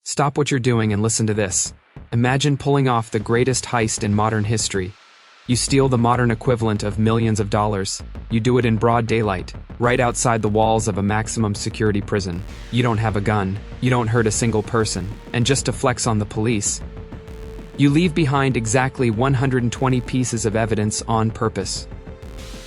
Stop what you're doing and listen to this. Imagine pulling off the greatest heist in modern history. You steal the modern equivalent of millions of dollars. You do it in broad daylight, right outside the walls of a maximum security prison. You don't have a gun, you don't hurt a single person, and just to flex on the police, you leave behind exactly 120 pieces of evidence on purpose.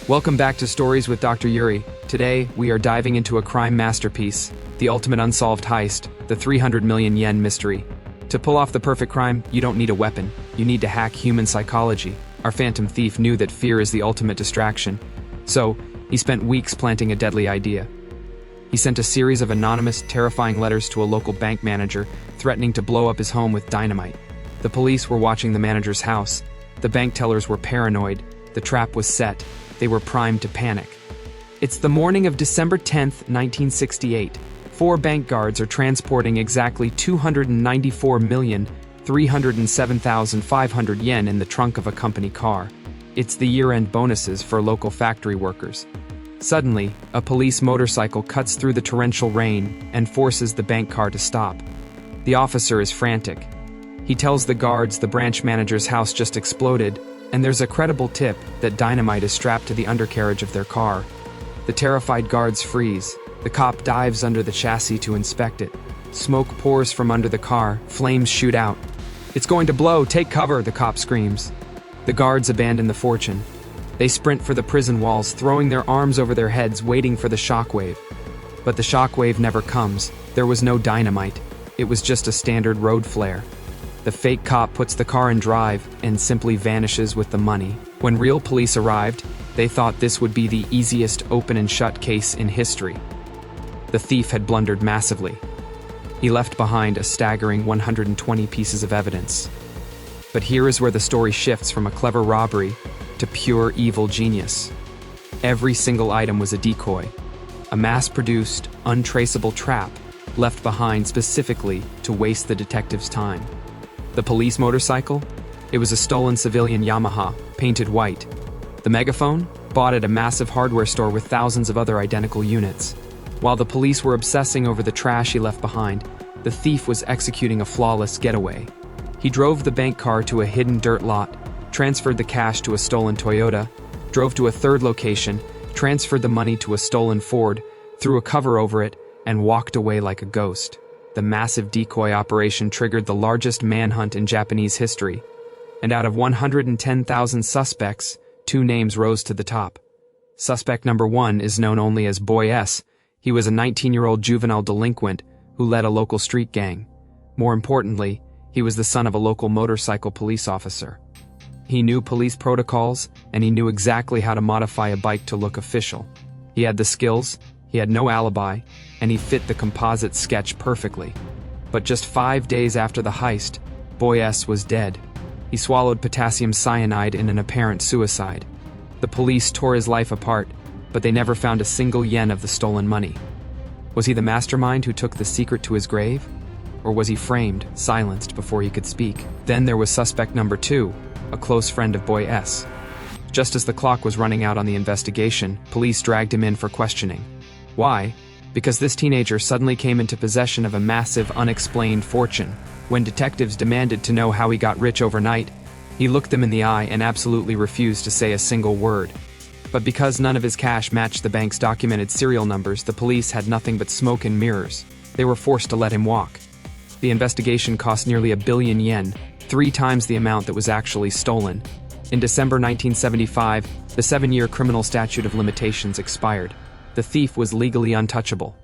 Welcome back to Stories with Dr. Yuri. Today, we are diving into a crime masterpiece, the ultimate unsolved heist, the 300 million yen mystery. To pull off the perfect crime, you don't need a weapon. You need to hack human psychology. Our phantom thief knew that fear is the ultimate distraction. So, he spent weeks planting a deadly idea. He sent a series of anonymous, terrifying letters to a local bank manager, threatening to blow up his home with dynamite. The police were watching the manager's house. The bank tellers were paranoid. The trap was set. They were primed to panic. It's the morning of December 10th, 1968. 4 bank guards are transporting exactly 294,307,500 yen in the trunk of a company car. It's the year-end bonuses for local factory workers. Suddenly, a police motorcycle cuts through the torrential rain and forces the bank car to stop. The officer is frantic. He tells the guards the branch manager's house just exploded, and there's a credible tip that dynamite is strapped to the undercarriage of their car. The terrified guards freeze. The cop dives under the chassis to inspect it. Smoke pours from under the car, flames shoot out. "It's going to blow, take cover," the cop screams. The guards abandon the fortune. They sprint for the prison walls, throwing their arms over their heads, waiting for the shockwave. But the shockwave never comes. There was no dynamite. It was just a standard road flare. The fake cop puts the car in drive and simply vanishes with the money. When real police arrived, they thought this would be the easiest open and shut case in history. The thief had blundered massively. He left behind a staggering 120 pieces of evidence. But here is where the story shifts from a clever robbery to pure evil genius. Every single item was a decoy, a mass-produced, untraceable trap left behind specifically to waste the detective's time. The police motorcycle? It was a stolen civilian Yamaha, painted white. The megaphone? Bought at a massive hardware store with thousands of other identical units. While the police were obsessing over the trash he left behind, the thief was executing a flawless getaway. He drove the bank car to a hidden dirt lot, transferred the cash to a stolen Toyota, drove to a third location, transferred the money to a stolen Ford, threw a cover over it, and walked away like a ghost. The massive decoy operation triggered the largest manhunt in Japanese history, and out of 110,000 suspects, 2 names rose to the top. Suspect number 1 is known only as Boy S. He was a 19-year-old juvenile delinquent who led a local street gang. More importantly, he was the son of a local motorcycle police officer. He knew police protocols, and he knew exactly how to modify a bike to look official. He had the skills, he had no alibi, and he fit the composite sketch perfectly. But just 5 days after the heist, Boy S was dead. He swallowed potassium cyanide in an apparent suicide. The police tore his life apart, but they never found a single yen of the stolen money. Was he the mastermind who took the secret to his grave? Or was he framed, silenced before he could speak? Then there was suspect number 2, a close friend of Boy S. Just as the clock was running out on the investigation, police dragged him in for questioning. Why? Because this teenager suddenly came into possession of a massive, unexplained fortune. When detectives demanded to know how he got rich overnight, he looked them in the eye and absolutely refused to say a single word. But because none of his cash matched the bank's documented serial numbers, the police had nothing but smoke and mirrors. They were forced to let him walk. The investigation cost nearly 1 billion yen, 3 times the amount that was actually stolen. In December 1975, the 7-year criminal statute of limitations expired. The thief was legally untouchable.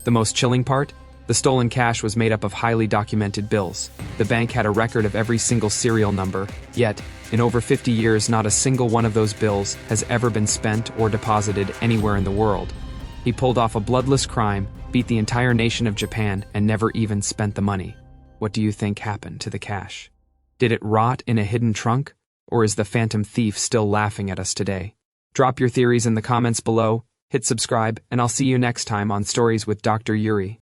The most chilling part? The stolen cash was made up of highly documented bills. The bank had a record of every single serial number, yet, in over 50 years, not a single one of those bills has ever been spent or deposited anywhere in the world. He pulled off a bloodless crime, beat the entire nation of Japan, and never even spent the money. What do you think happened to the cash? Did it rot in a hidden trunk? Or is the phantom thief still laughing at us today? Drop your theories in the comments below, hit subscribe, and I'll see you next time on Stories with Dr. Yuri.